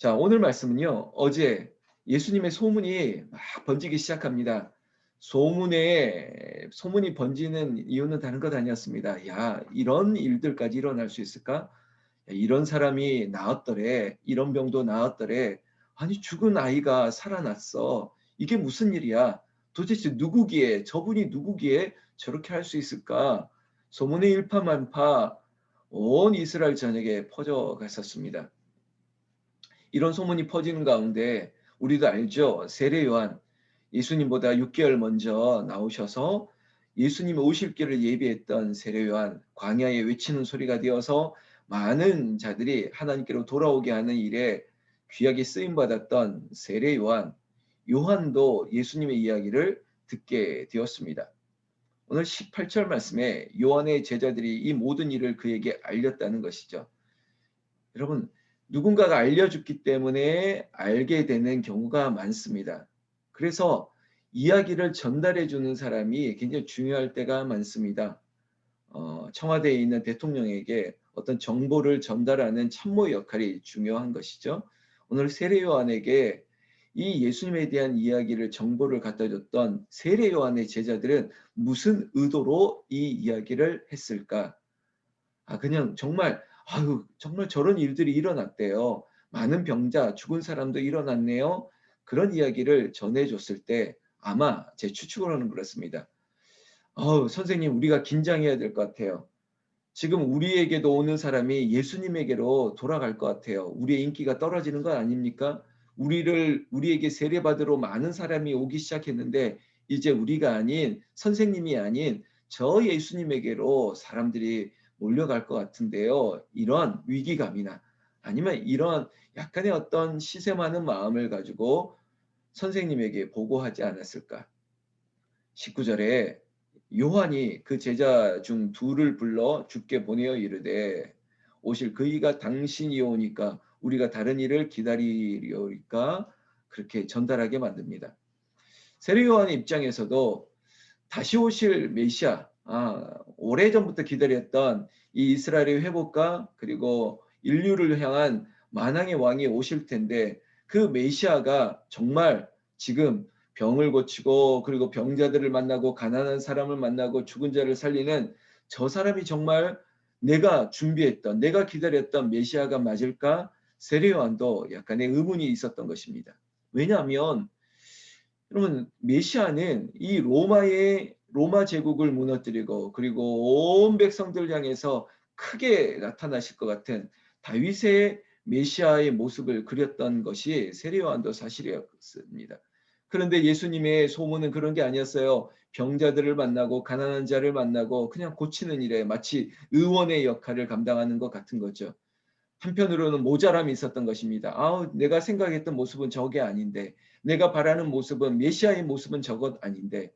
자, 오늘 말씀은요. 어제 예수님의 소문이 막 번지기 시작합니다. 소문이 번지는 이유는 다른 것 아니었습니다. 야, 이런 일들까지 일어날 수 있을까? 야, 이런 사람이 나았더래. 이런 병도 나았더래. 아니, 죽은 아이가 살아났어. 이게 무슨 일이야? 도대체 누구기에, 저분이 누구기에 저렇게 할 수 있을까? 소문의 일파만파 온 이스라엘 전역에 퍼져갔었습니다. 이런 소문이 퍼지는 가운데 우리도 알죠. 세례 요한, 예수님보다 6개월 먼저 나오셔서 예수님 오실 길을 예비했던 세례 요한, 광야에 외치는 소리가 되어서 많은 자들이 하나님께로 돌아오게 하는 일에 귀하게 쓰임 받았던 세례 요한, 요한도 예수님의 이야기를 듣게 되었습니다. 오늘 18절 말씀에 요한의 제자들이 이 모든 일을 그에게 알렸다는 것이죠. 여러분, 누군가가 알려줬기 때문에 알게 되는 경우가 많습니다. 그래서 이야기를 전달해 주는 사람이 굉장히 중요할 때가 많습니다. 청와대에 있는 대통령에게 어떤 정보를 전달하는 참모 역할이 중요한 것이죠. 오늘 세례 요한에게 이 예수님에 대한 이야기를 정보를 갖다 줬던 세례 요한의 제자들은 무슨 의도로 이 이야기를 했을까? 그냥 정말 아유 정말 저런 일들이 일어났대요. 많은 병자, 죽은 사람도 일어났네요. 그런 이야기를 전해 줬을 때 아마 제 추측으로는 그렇습니다. 선생님 우리가 긴장해야 될 것 같아요. 지금 우리에게도 오는 사람이 예수님에게로 돌아갈 것 같아요. 우리의 인기가 떨어지는 거 아닙니까? 우리에게 세례받으러 많은 사람이 오기 시작했는데 이제 우리가 아닌 선생님이 아닌 저 예수님에게로 사람들이 몰려갈 것 같은데요. 이런 위기감이나 아니면 이런 약간의 어떤 시샘하는 마음을 가지고 선생님에게 보고하지 않았을까? 19절에 요한이 그 제자 중 둘을 불러 주께 보내어 이르되 오실 그이가 당신이 오니까 우리가 다른 일을 기다리려니까 그렇게 전달하게 만듭니다. 세례 요한의 입장에서도 다시 오실 메시아, 오래전부터 기다렸던 이 이스라엘의 회복과 그리고 인류를 향한 만왕의 왕이 오실 텐데 그 메시아가 정말 지금 병을 고치고 그리고 병자들을 만나고 가난한 사람을 만나고 죽은 자를 살리는 저 사람이 정말 내가 준비했던 내가 기다렸던 메시아가 맞을까? 세례 요한도 약간의 의문이 있었던 것입니다. 왜냐하면 여러분 메시아는 이 로마 제국을 무너뜨리고 그리고 온 백성들 향해서 크게 나타나실 것 같은 다윗의 메시아의 모습을 그렸던 것이 세례 요한도 사실이었습니다. 그런데 예수님의 소문은 그런 게 아니었어요. 병자들을 만나고 가난한 자를 만나고 그냥 고치는 일에 마치 의원의 역할을 감당하는 것 같은 거죠. 한편으로는 모자람이 있었던 것입니다. 내가 생각했던 모습은 저게 아닌데, 내가 바라는 모습은 메시아의 모습은 저것 아닌데,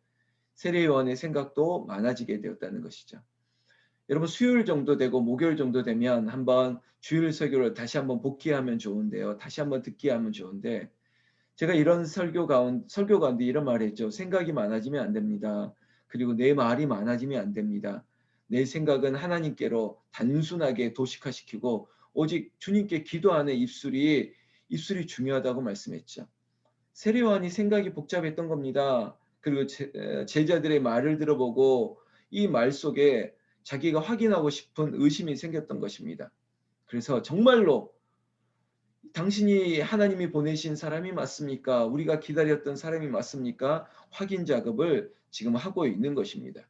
세례 요한의 생각도 많아지게 되었다는 것이죠. 여러분 수요일 정도 되고 목요일 정도 되면 한번 주일 설교를 다시 한번 복귀하면 좋은데요. 다시 한번 듣기 하면 좋은데 제가 이런 설교 가운데 이런 말을 했죠. 생각이 많아지면 안 됩니다. 그리고 내 말이 많아지면 안 됩니다. 내 생각은 하나님께로 단순하게 도식화시키고 오직 주님께 기도하는 입술이 중요하다고 말씀했죠. 세례요한이 생각이 복잡했던 겁니다. 그리고 제자들의 말을 들어보고 이 말 속에 자기가 확인하고 싶은 의심이 생겼던 것입니다. 그래서 정말로 당신이 하나님이 보내신 사람이 맞습니까? 우리가 기다렸던 사람이 맞습니까? 확인 작업을 지금 하고 있는 것입니다.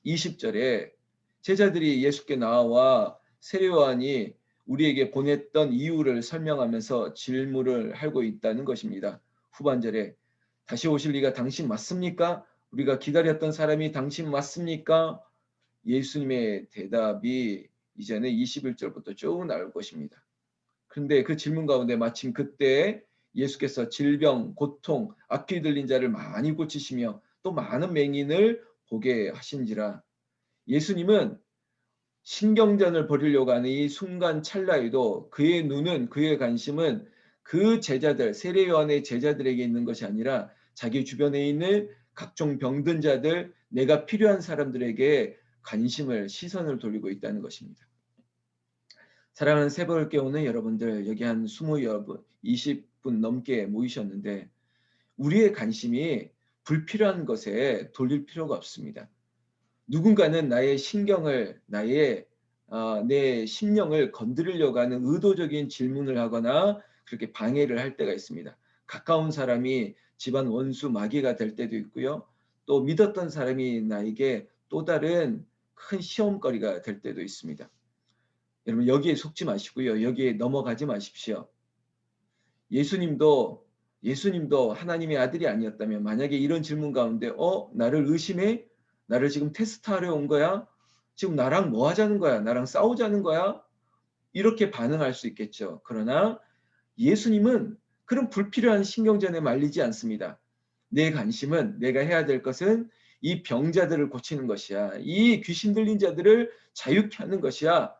20절에 제자들이 예수께 나와 세례요한이 우리에게 보냈던 이유를 설명하면서 질문을 하고 있다는 것입니다. 후반절에 다시 오실 리가 당신 맞습니까? 우리가 기다렸던 사람이 당신 맞습니까? 예수님의 대답이 이제는 21절부터 쭉 나올 것입니다. 그런데 그 질문 가운데 마침 그때 예수께서 질병, 고통, 악귀 들린 자를 많이 고치시며 또 많은 맹인을 보게 하신지라. 예수님은 신경전을 벌이려고 하는 이 순간 찰나에도 그의 눈은 그의 관심은 그 제자들, 세례 요한의 제자들에게 있는 것이 아니라 자기 주변에 있는 각종 병든 자들, 내가 필요한 사람들에게 관심을 시선을 돌리고 있다는 것입니다. 사랑하는 새벽을 깨우는 여러분들, 여기 한 20분 넘게 모이셨는데 우리의 관심이 불필요한 것에 돌릴 필요가 없습니다. 누군가는 나의 신경을, 내 심령을 건드리려고 하는 의도적인 질문을 하거나 그렇게 방해를 할 때가 있습니다. 가까운 사람이 집안 원수 마귀가 될 때도 있고요. 또 믿었던 사람이 나에게 또 다른 큰 시험거리가 될 때도 있습니다. 여러분, 여기에 속지 마시고요. 여기에 넘어가지 마십시오. 예수님도 하나님의 아들이 아니었다면 만약에 이런 질문 가운데 나를 의심해? 나를 지금 테스트하려 온 거야? 지금 나랑 뭐 하자는 거야? 나랑 싸우자는 거야? 이렇게 반응할 수 있겠죠. 그러나 예수님은 그런 불필요한 신경전에 말리지 않습니다. 내 관심은, 내가 해야 될 것은 이 병자들을 고치는 것이야. 이 귀신 들린 자들을 자유케 하는 것이야.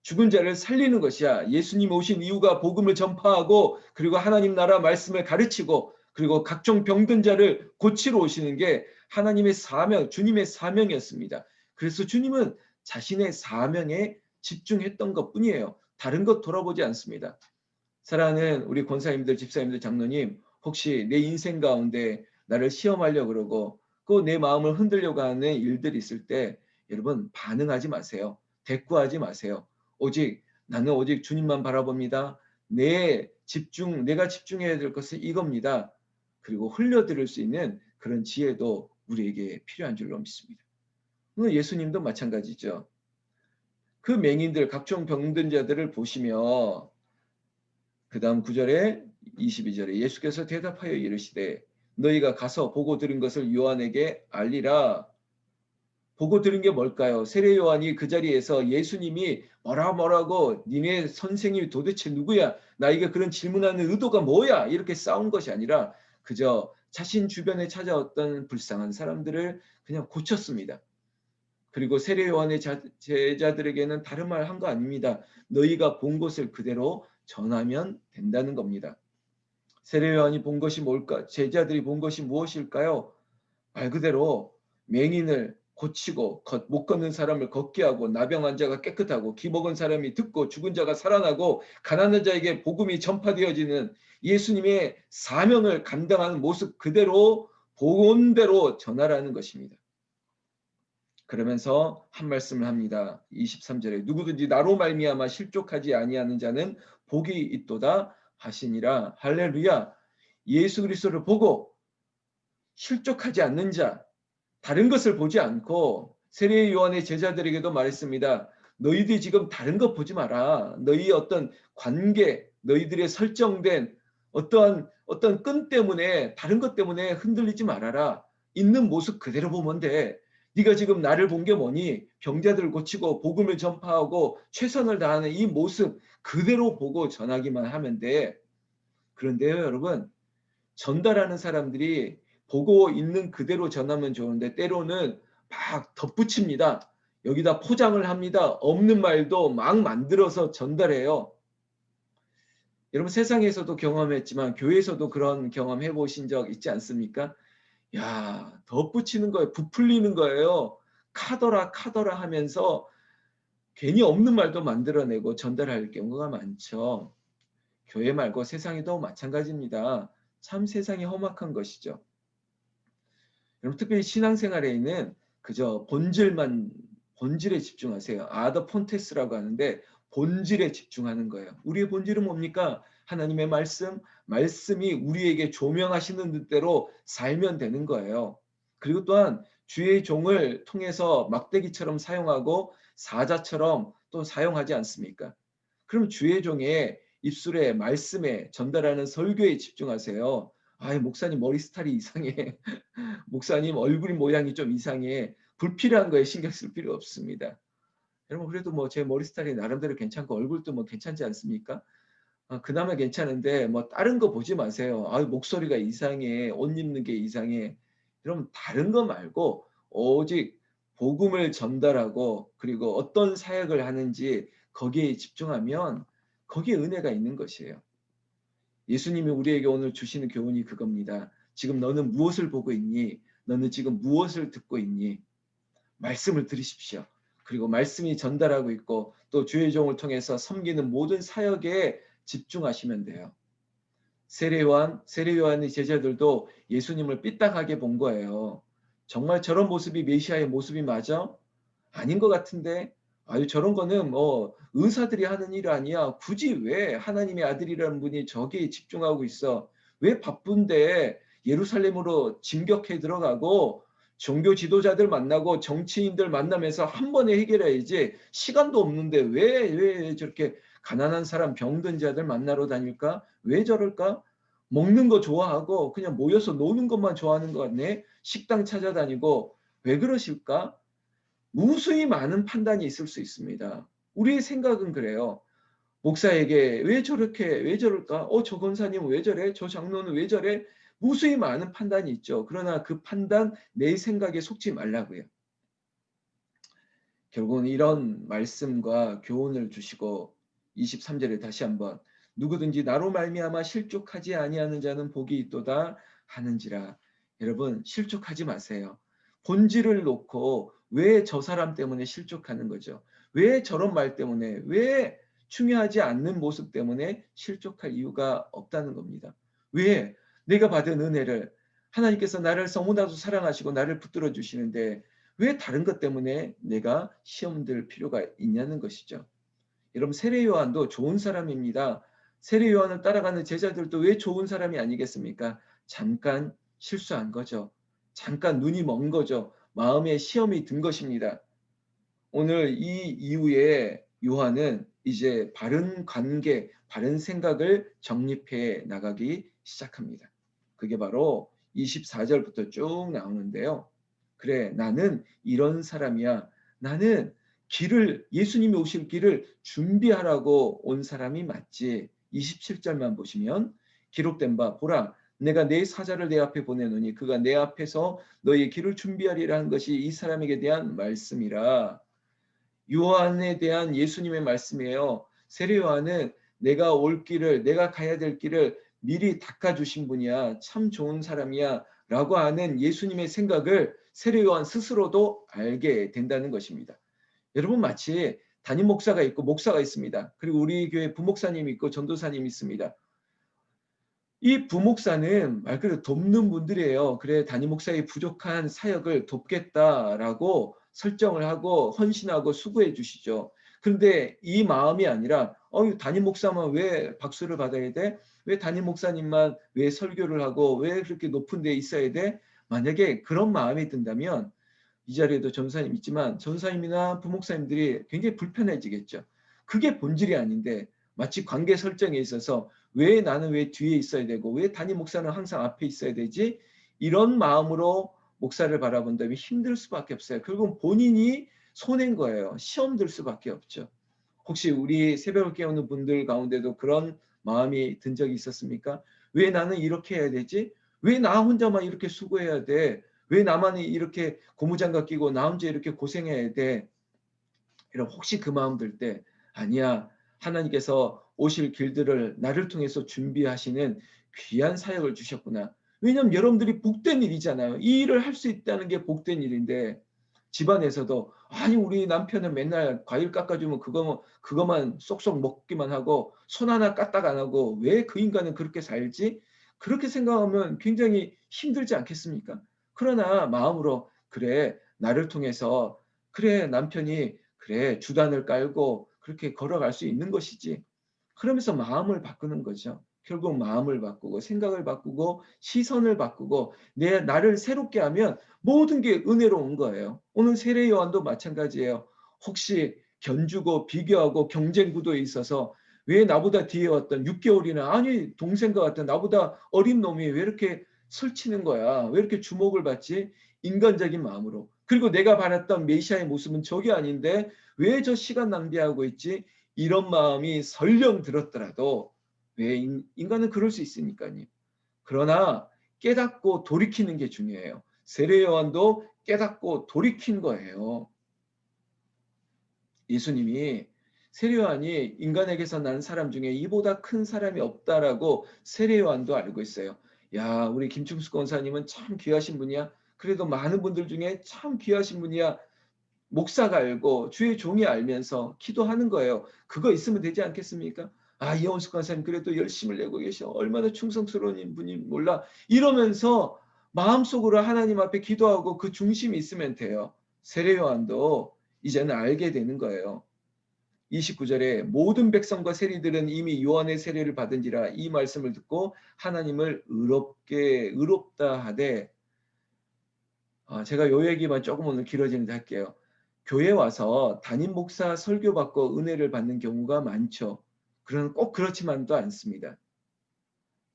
죽은 자를 살리는 것이야. 예수님 오신 이유가 복음을 전파하고 그리고 하나님 나라 말씀을 가르치고 그리고 각종 병든 자를 고치러 오시는 게 하나님의 사명, 주님의 사명이었습니다. 그래서 주님은 자신의 사명에 집중했던 것뿐이에요. 다른 것 돌아보지 않습니다. 사랑하는 우리 권사님들, 집사님들, 장로님, 혹시 내 인생 가운데 나를 시험하려고 그러고 그 내 마음을 흔들려고 하는 일들이 있을 때 여러분 반응하지 마세요. 대꾸하지 마세요. 나는 오직 주님만 바라봅니다. 내가 집중해야 될 것은 이겁니다. 그리고 흘려들을 수 있는 그런 지혜도 우리에게 필요한 줄로 믿습니다. 예수님도 마찬가지죠. 그 맹인들, 각종 병든 자들을 보시며 그 다음 9절에 22절에 예수께서 대답하여 이르시되 너희가 가서 보고 들은 것을 요한에게 알리라. 보고 들은 게 뭘까요? 세례 요한이 그 자리에서 예수님이 뭐라고 니네 선생님이 도대체 누구야? 나에게 그런 질문하는 의도가 뭐야? 이렇게 싸운 것이 아니라 그저 자신 주변에 찾아왔던 불쌍한 사람들을 그냥 고쳤습니다. 그리고 세례 요한의 제자들에게는 다른 말 한 거 아닙니다. 너희가 본 것을 그대로 전하면 된다는 겁니다. 세례 요한이 본 것이 뭘까? 제자들이 본 것이 무엇일까요? 말 그대로 맹인을 고치고 못 걷는 사람을 걷게 하고 나병 환자가 깨끗하고 기먹은 사람이 듣고 죽은 자가 살아나고 가난한 자에게 복음이 전파되어지는 예수님의 사명을 감당하는 모습 그대로 본대로 전하라는 것입니다. 그러면서 한 말씀을 합니다. 23절에 누구든지 나로 말미암아 실족하지 아니하는 자는 복이 있도다 하시니라. 할렐루야. 예수 그리스도를 보고 실족하지 않는 자, 다른 것을 보지 않고 세례 요한의 제자들에게도 말했습니다. 너희들이 지금 다른 것 보지 마라. 너희의 어떤 관계, 너희들의 설정된 어떤 끈 때문에 다른 것 때문에 흔들리지 말아라. 있는 모습 그대로 보면 돼. 네가 지금 나를 본 게 뭐니? 병자들을 고치고 복음을 전파하고 최선을 다하는 이 모습 그대로 보고 전하기만 하면 돼. 그런데요, 여러분, 전달하는 사람들이 보고 있는 그대로 전하면 좋은데 때로는 막 덧붙입니다. 여기다 포장을 합니다. 없는 말도 막 만들어서 전달해요. 여러분 세상에서도 경험했지만 교회에서도 그런 경험 해보신 적 있지 않습니까? 야, 덧붙이는 거예요. 부풀리는 거예요. 카더라 하면서 괜히 없는 말도 만들어내고 전달할 경우가 많죠. 교회 말고 세상에도 마찬가지입니다. 참 세상이 험악한 것이죠. 여러분 특별히 신앙생활에는 그저 본질에 집중하세요. 아더 폰테스라고 하는데 본질에 집중하는 거예요. 우리의 본질은 뭡니까? 하나님의 말씀이 우리에게 조명하시는 대로 살면 되는 거예요. 그리고 또한 주의 종을 통해서 막대기처럼 사용하고 사자처럼 또 사용하지 않습니까? 그럼 주의 종의 입술에 말씀에 전달하는 설교에 집중하세요. 목사님 머리 스타일이 이상해. 목사님 얼굴 모양이 좀 이상해. 불필요한 거에 신경 쓸 필요 없습니다. 여러분 그래도 뭐 제 머리 스타일이 나름대로 괜찮고 얼굴도 뭐 괜찮지 않습니까? 그나마 괜찮은데 뭐 다른 거 보지 마세요. 목소리가 이상해. 옷 입는 게 이상해. 여러분 다른 거 말고 오직 복음을 전달하고 그리고 어떤 사역을 하는지 거기에 집중하면 거기에 은혜가 있는 것이에요. 예수님이 우리에게 오늘 주시는 교훈이 그겁니다. 지금 너는 무엇을 보고 있니? 너는 지금 무엇을 듣고 있니? 말씀을 들으십시오. 그리고 말씀이 전달하고 있고 또 주의 종을 통해서 섬기는 모든 사역에 집중하시면 돼요. 세례 요한의 제자들도 예수님을 삐딱하게 본 거예요. 정말 저런 모습이 메시아의 모습이 맞아? 아닌 것 같은데? 아유, 저런 거는 뭐 의사들이 하는 일 아니야. 굳이 왜 하나님의 아들이라는 분이 저기에 집중하고 있어? 왜 바쁜데 예루살렘으로 진격해 들어가고 종교 지도자들 만나고 정치인들 만나면서 한 번에 해결해야지 시간도 없는데 왜 저렇게 가난한 사람 병든 자들 만나러 다닐까? 왜 저럴까? 먹는 거 좋아하고 그냥 모여서 노는 것만 좋아하는 것 같네. 식당 찾아다니고 왜 그러실까? 무수히 많은 판단이 있을 수 있습니다. 우리의 생각은 그래요. 목사에게 왜 저렇게 왜 저럴까? 저 권사님은 왜 저래? 저 장로는 왜 저래? 무수히 많은 판단이 있죠. 그러나 그 판단 내 생각에 속지 말라고요. 결국은 이런 말씀과 교훈을 주시고 23절에 다시 한번 누구든지 나로 말미암아 실족하지 아니하는 자는 복이 있도다 하는지라. 여러분 실족하지 마세요. 본질을 놓고 왜 저 사람 때문에 실족하는 거죠. 왜 저런 말 때문에 왜 중요하지 않는 모습 때문에 실족할 이유가 없다는 겁니다. 왜 내가 받은 은혜를 하나님께서 나를 너무나도 사랑하시고 나를 붙들어 주시는데 왜 다른 것 때문에 내가 시험 들 필요가 있냐는 것이죠. 여러분 세례 요한도 좋은 사람입니다. 세례 요한을 따라가는 제자들도 왜 좋은 사람이 아니겠습니까? 잠깐 실수한 거죠. 잠깐 눈이 먼 거죠. 마음에 시험이 든 것입니다. 오늘 이 이후에 요한은 이제 바른 관계, 바른 생각을 정립해 나가기 시작합니다. 그게 바로 24절부터 쭉 나오는데요. 그래, 나는 이런 사람이야. 나는 예수님이 오실 길을 준비하라고 온 사람이 맞지. 27절만 보시면 기록된 바, 보라, 내가 내 사자를 내 앞에 보내노니 그가 내 앞에서 너희의 길을 준비하리라 한 것이 이 사람에게 대한 말씀이라. 요한에 대한 예수님의 말씀이에요. 세례 요한은 내가 올 길을, 내가 가야 될 길을 미리 닦아주신 분이야. 참 좋은 사람이야. 라고 하는 예수님의 생각을 세례 요한 스스로도 알게 된다는 것입니다. 여러분 마치 담임 목사가 있고 목사가 있습니다. 그리고 우리 교회 부목사님이 있고 전도사님이 있습니다. 이 부목사는 말 그대로 돕는 분들이에요. 그래 담임 목사의 부족한 사역을 돕겠다라고 설정을 하고 헌신하고 수고해 주시죠. 그런데 이 마음이 아니라 담임 목사만 왜 박수를 받아야 돼? 왜 담임 목사님만 왜 설교를 하고 왜 그렇게 높은 데 있어야 돼? 만약에 그런 마음이 든다면 이 자리에도 전사님 있지만 전사님이나 부목사님들이 굉장히 불편해지겠죠. 그게 본질이 아닌데 마치 관계 설정에 있어서 왜 나는 왜 뒤에 있어야 되고 왜 담임 목사는 항상 앞에 있어야 되지? 이런 마음으로 목사를 바라본다면 힘들 수밖에 없어요. 결국은 본인이 손해인 거예요. 시험 들 수밖에 없죠. 혹시 우리 새벽을 깨우는 분들 가운데도 그런 마음이 든 적이 있었습니까? 왜 나는 이렇게 해야 되지? 왜 나 혼자만 이렇게 수고해야 돼? 왜 나만 이렇게 고무장갑 끼고 나 혼자 이렇게 고생해야 돼? 이런 혹시 그 마음 들 때 아니야. 하나님께서 오실 길들을 나를 통해서 준비하시는 귀한 사역을 주셨구나. 왜냐하면 여러분들이 복된 일이잖아요. 이 일을 할 수 있다는 게 복된 일인데 집안에서도 아니 우리 남편은 맨날 과일 깎아주면 그거만 쏙쏙 먹기만 하고 손 하나 까딱 안 하고 왜 그 인간은 그렇게 살지? 그렇게 생각하면 굉장히 힘들지 않겠습니까? 그러나 마음으로 그래 나를 통해서 그래 남편이 그래 주단을 깔고 그렇게 걸어갈 수 있는 것이지. 그러면서 마음을 바꾸는 거죠. 결국 마음을 바꾸고 생각을 바꾸고 시선을 바꾸고 나를 새롭게 하면 모든 게 은혜로운 거예요. 오늘 세례 요한도 마찬가지예요. 혹시 견주고 비교하고 경쟁 구도에 있어서 왜 나보다 뒤에 왔던 6개월이나 아니 동생과 같은 나보다 어린 놈이 왜 이렇게 설치는 거야? 왜 이렇게 주목을 받지? 인간적인 마음으로. 그리고 내가 바랐던 메시아의 모습은 저게 아닌데 왜 저 시간 낭비하고 있지? 이런 마음이 설령 들었더라도 왜 인간은 그럴 수 있으니까요. 그러나 깨닫고 돌이키는 게 중요해요. 세례 요한도 깨닫고 돌이킨 거예요. 예수님이 세례 요한이 인간에게서 난 사람 중에 이보다 큰 사람이 없다라고 세례 요한도 알고 있어요. 야, 우리 김충수 권사님은 참 귀하신 분이야. 그래도 많은 분들 중에 참 귀하신 분이야. 목사가 알고 주의 종이 알면서 기도하는 거예요. 그거 있으면 되지 않겠습니까? 아, 이원숙 간사님 그래도 열심을 내고 계셔. 얼마나 충성스러운 분이 몰라. 이러면서 마음속으로 하나님 앞에 기도하고 그 중심이 있으면 돼요. 세례 요한도 이제는 알게 되는 거예요. 29절에 모든 백성과 세리들은 이미 요한의 세례를 받은지라 이 말씀을 듣고 하나님을 의롭다 하되, 제가 요 얘기만 조금 오늘 길어지는데 할게요. 교회 와서 담임 목사 설교받고 은혜를 받는 경우가 많죠. 그러나 꼭 그렇지만도 않습니다.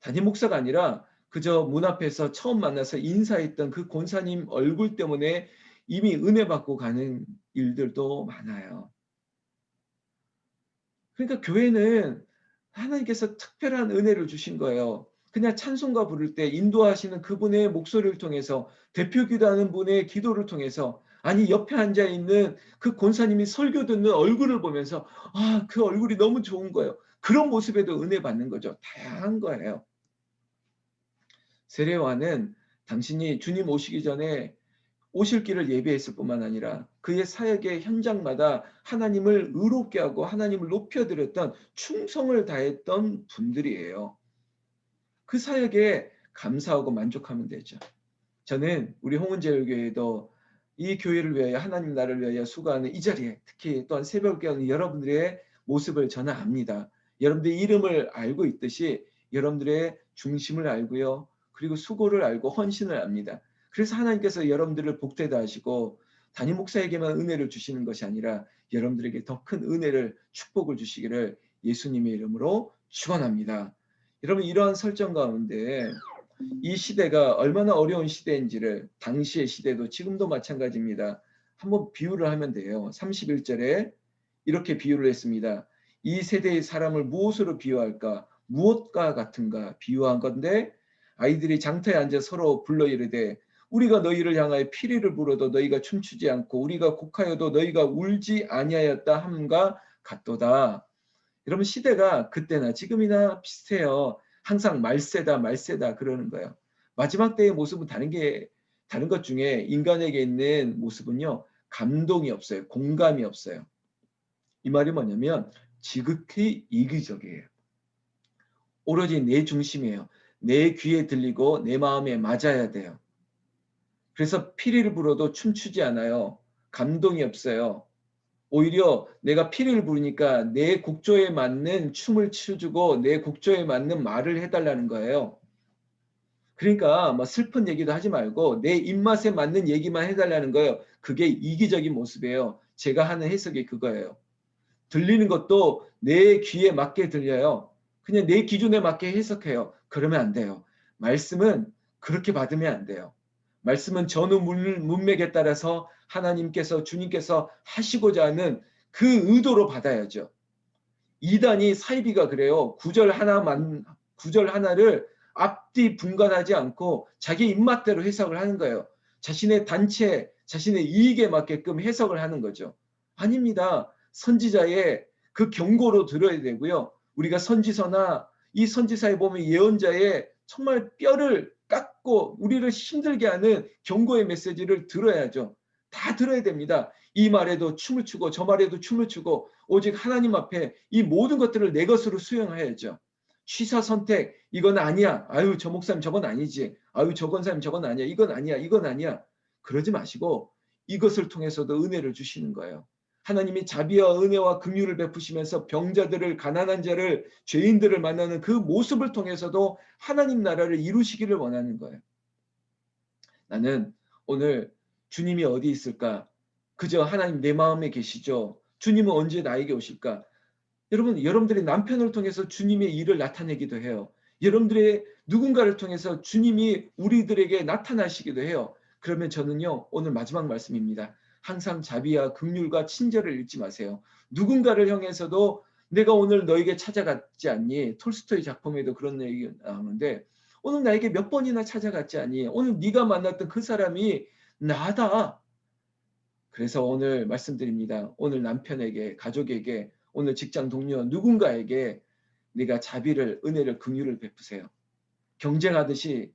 담임 목사가 아니라 그저 문 앞에서 처음 만나서 인사했던 그 권사님 얼굴 때문에 이미 은혜 받고 가는 일들도 많아요. 그러니까 교회는 하나님께서 특별한 은혜를 주신 거예요. 그냥 찬송가 부를 때 인도하시는 그분의 목소리를 통해서, 대표 기도하는 분의 기도를 통해서, 아니 옆에 앉아 있는 그 권사님이 설교 듣는 얼굴을 보면서 그 얼굴이 너무 좋은 거예요. 그런 모습에도 은혜 받는 거죠. 다양한 거예요. 세례요한은 당신이 주님 오시기 전에 오실 길을 예비했을 뿐만 아니라 그의 사역의 현장마다 하나님을 의롭게 하고 하나님을 높여드렸던, 충성을 다했던 분들이에요. 그 사역에 감사하고 만족하면 되죠. 저는 우리 홍은제일교회도 이 교회를 위하여 하나님 나라를 위하여 수고하는 이 자리에, 특히 또한 새벽에 오는 여러분들의 모습을 저는 압니다. 여러분들의 이름을 알고 있듯이 여러분들의 중심을 알고요. 그리고 수고를 알고 헌신을 압니다. 그래서 하나님께서 여러분들을 복되다 하시고 담임 목사에게만 은혜를 주시는 것이 아니라 여러분들에게 더 큰 은혜를, 축복을 주시기를 예수님의 이름으로 축원합니다. 여러분, 이러한 설정 가운데 이 시대가 얼마나 어려운 시대인지를, 당시의 시대도 지금도 마찬가지입니다. 한번 비유를 하면 돼요. 31절에 이렇게 비유를 했습니다. 이 세대의 사람을 무엇으로 비유할까? 무엇과 같은가? 비유한 건데, 아이들이 장터에 앉아 서로 불러 이르되 우리가 너희를 향하여 피리를 불어도 너희가 춤추지 않고 우리가 곡하여도 너희가 울지 아니하였다 함과 같도다. 여러분, 시대가 그때나 지금이나 비슷해요. 항상 말세다 말세다 그러는 거예요. 마지막 때의 모습은 다른 것 중에 인간에게 있는 모습은요, 감동이 없어요. 공감이 없어요. 이 말이 뭐냐면 지극히 이기적이에요. 오로지 내 중심이에요. 내 귀에 들리고 내 마음에 맞아야 돼요. 그래서 피리를 불어도 춤추지 않아요. 감동이 없어요. 오히려 내가 피리를 부르니까 내 곡조에 맞는 춤을 춰주고 내 곡조에 맞는 말을 해달라는 거예요. 그러니까 뭐 슬픈 얘기도 하지 말고 내 입맛에 맞는 얘기만 해달라는 거예요. 그게 이기적인 모습이에요. 제가 하는 해석이 그거예요. 들리는 것도 내 귀에 맞게 들려요. 그냥 내 기준에 맞게 해석해요. 그러면 안 돼요. 말씀은 그렇게 받으면 안 돼요. 말씀은 전후 문맥에 따라서 하나님께서, 주님께서 하시고자 하는 그 의도로 받아야죠. 이단이, 사이비가 그래요. 구절 하나를 앞뒤 분간하지 않고 자기 입맛대로 해석을 하는 거예요. 자신의 단체, 자신의 이익에 맞게끔 해석을 하는 거죠. 아닙니다. 선지자의 그 경고로 들어야 되고요. 우리가 선지서나 이 선지사에 보면 예언자의 정말 뼈를 깎고 우리를 힘들게 하는 경고의 메시지를 들어야죠. 다 들어야 됩니다. 이 말에도 춤을 추고 저 말에도 춤을 추고 오직 하나님 앞에 이 모든 것들을 내 것으로 수용해야죠. 취사 선택, 이건 아니야. 아유, 저 목사님 저건 아니지. 아유, 저 권사님 저건 아니야. 이건 아니야. 이건 아니야. 그러지 마시고 이것을 통해서도 은혜를 주시는 거예요. 하나님이 자비와 은혜와 긍휼을 베푸시면서 병자들을, 가난한 자를, 죄인들을 만나는 그 모습을 통해서도 하나님 나라를 이루시기를 원하는 거예요. 나는 오늘 주님이 어디 있을까? 그저 하나님 내 마음에 계시죠. 주님은 언제 나에게 오실까? 여러분들이 남편을 통해서 주님의 일을 나타내기도 해요. 여러분들의 누군가를 통해서 주님이 우리들에게 나타나시기도 해요. 그러면 저는요, 오늘 마지막 말씀입니다. 항상 자비와 긍휼과 친절을 잃지 마세요. 누군가를 향해서도 내가 오늘 너에게 찾아갔지 않니? 톨스토이 작품에도 그런 얘기 나오는데 오늘 나에게 몇 번이나 찾아갔지 않니? 오늘 네가 만났던 그 사람이 나다. 그래서 오늘 말씀드립니다. 오늘 남편에게, 가족에게, 오늘 직장 동료 누군가에게 네가 자비를, 은혜를, 긍휼을 베푸세요. 경쟁하듯이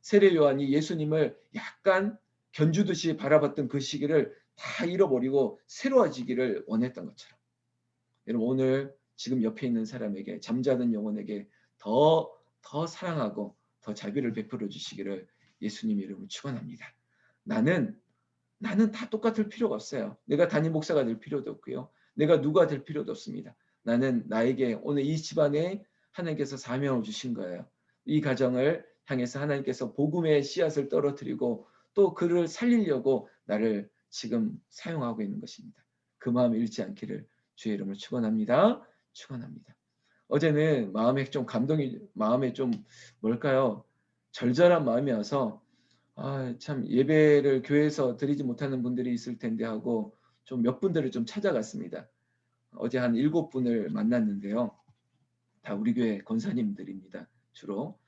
세례 요한이 예수님을 약간 견주듯이 바라봤던 그 시기를 다 잃어버리고 새로워지기를 원했던 것처럼 여러분 오늘 지금 옆에 있는 사람에게 잠자는 영혼에게 더 사랑하고 더 자비를 베풀어 주시기를 예수님 이름으로 축원합니다. 나는 다 똑같을 필요가 없어요. 내가 담임 목사가 될 필요도 없고요. 내가 누가 될 필요도 없습니다. 나는 나에게 오늘 이 집안에 하나님께서 사명을 주신 거예요. 이 가정을 향해서 하나님께서 복음의 씨앗을 떨어뜨리고 또 그를 살리려고 나를 지금 사용하고 있는 것입니다. 그 마음 잃지 않기를 주의 이름으로 축원합니다. 축원합니다. 어제는 마음에 좀 감동이 마음에 좀 뭘까요? 절절한 마음이 와서 참 예배를 교회에서 드리지 못하는 분들이 있을 텐데 하고 좀 몇 분들을 좀 찾아갔습니다. 어제 한 7분을 만났는데요. 다 우리 교회 권사님들입니다. 주로.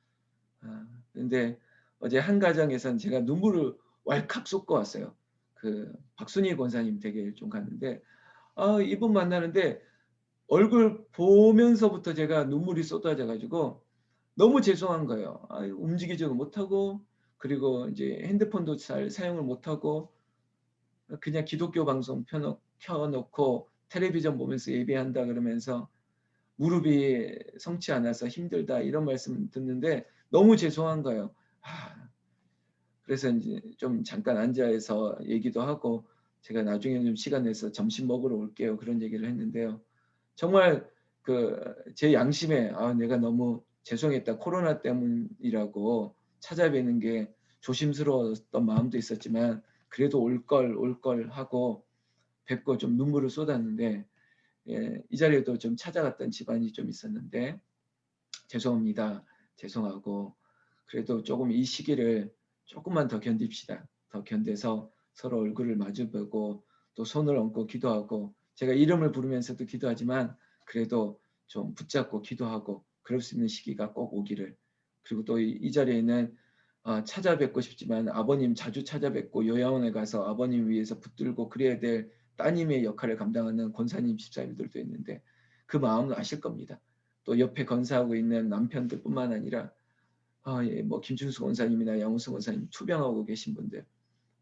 근데 어제 한 가정에선 제가 눈물을 왈칵 쏟고 왔어요. 그 박순희 권사님 댁에 좀 갔는데 이분 만나는데 얼굴 보면서부터 제가 눈물이 쏟아져 가지고 너무 죄송한 거예요. 움직이지도 못하고 그리고 이제 핸드폰도 잘 사용을 못하고 그냥 기독교 방송 켜놓고 텔레비전 보면서 예배한다 그러면서 무릎이 성치 않아서 힘들다 이런 말씀 듣는데 너무 죄송한 거예요. 그래서 이제 좀 잠깐 앉아서 얘기도 하고 제가 나중에 좀 시간 내서 점심 먹으러 올게요. 그런 얘기를 했는데요. 정말 제 양심에 내가 너무 죄송했다. 코로나 때문이라고 찾아뵈는 게 조심스러웠던 마음도 있었지만 그래도 올 걸 하고 뵙고 좀 눈물을 쏟았는데 이 자리에도 좀 찾아갔던 집안이 좀 있었는데 죄송합니다. 죄송하고 그래도 조금 이 시기를 조금만 더 견딥시다. 더 견뎌서 서로 얼굴을 마주보고 또 손을 얹고 기도하고 제가 이름을 부르면서도 기도하지만 그래도 좀 붙잡고 기도하고 그럴 수 있는 시기가 꼭 오기를 그리고 또 이 자리에는 찾아뵙고 싶지만 아버님 자주 찾아뵙고 요양원에 가서 아버님 위해서 붙들고 그래야 될 따님의 역할을 감당하는 권사님 집사님들도 있는데 그 마음을 아실 겁니다. 또 옆에 건사하고 있는 남편들뿐만 아니라 뭐 김충수 권사님이나 양우성 권사님 투병하고 계신 분들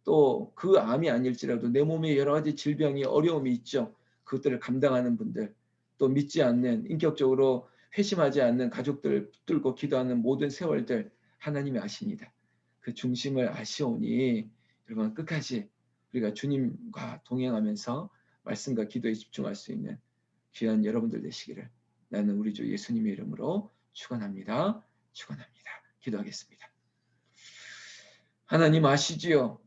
또 그 암이 아닐지라도 내 몸에 여러 가지 질병이 어려움이 있죠. 그것들을 감당하는 분들 또 믿지 않는 인격적으로 회심하지 않는 가족들 붙들고 기도하는 모든 세월들 하나님이 아십니다. 그 중심을 아시오니 여러분 끝까지 우리가 주님과 동행하면서 말씀과 기도에 집중할 수 있는 귀한 여러분들 되시기를 나는 우리 주 예수님의 이름으로 축원합니다. 축원합니다. 기도하겠습니다. 하나님 아시지요?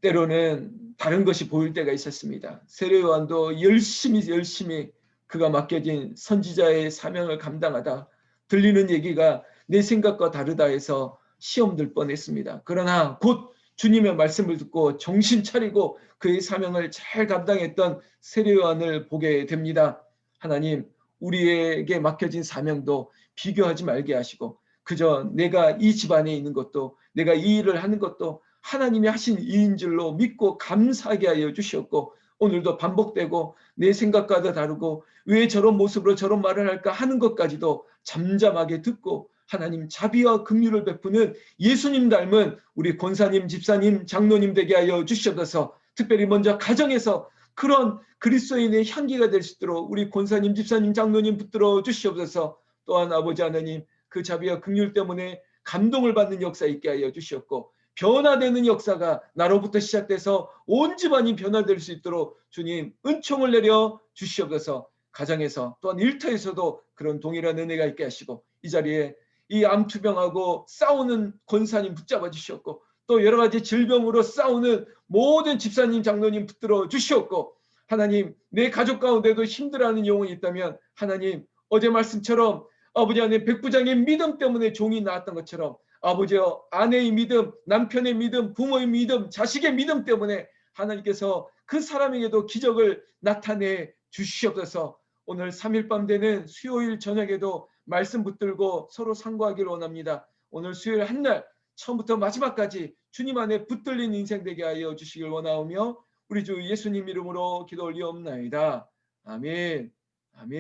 때로는 다른 것이 보일 때가 있었습니다. 세례 요한도 열심히 그가 맡겨진 선지자의 사명을 감당하다 들리는 얘기가 내 생각과 다르다 해서 시험 들 뻔했습니다. 그러나 곧 주님의 말씀을 듣고 정신 차리고 그의 사명을 잘 감당했던 세례 요한을 보게 됩니다. 하나님 우리에게 맡겨진 사명도 비교하지 말게 하시고 그저 내가 이 집안에 있는 것도 내가 이 일을 하는 것도 하나님이 하신 일인 줄로 믿고 감사하게 하여 주셨고 오늘도 반복되고 내 생각과도 다르고 왜 저런 모습으로 저런 말을 할까 하는 것까지도 잠잠하게 듣고 하나님 자비와 긍휼을 베푸는 예수님 닮은 우리 권사님, 집사님, 장로님 되게 하여 주시옵소서. 특별히 먼저 가정에서 그런 그리스도인의 향기가 될 수 있도록 우리 권사님, 집사님, 장로님 붙들어 주시옵소서. 또한 아버지 하나님 그 자비와 긍휼 때문에 감동을 받는 역사 있게 하여 주시옵고 변화되는 역사가 나로부터 시작돼서 온 집안이 변화될 수 있도록 주님 은총을 내려 주시옵소서. 가정에서 또한 일터에서도 그런 동일한 은혜가 있게 하시고 이 자리에 이 암투병하고 싸우는 권사님 붙잡아 주시옵고 또 여러 가지 질병으로 싸우는 모든 집사님 장로님 붙들어 주시옵고 하나님 내 가족 가운데도 힘들어하는 영혼이 있다면 하나님 어제 말씀처럼 아버지 하나님 백부장의 믿음 때문에 종이 나왔던 것처럼 아버지여 아내의 믿음, 남편의 믿음, 부모의 믿음, 자식의 믿음 때문에 하나님께서 그 사람에게도 기적을 나타내 주시옵소서. 오늘 3일 밤 되는 수요일 저녁에도 말씀 붙들고 서로 상고하기를 원합니다. 오늘 수요일 한 날 처음부터 마지막까지 주님 안에 붙들린 인생 되게 하여 주시길 원하오며 우리 주 예수님 이름으로 기도 올리옵나이다. 아멘. 아멘.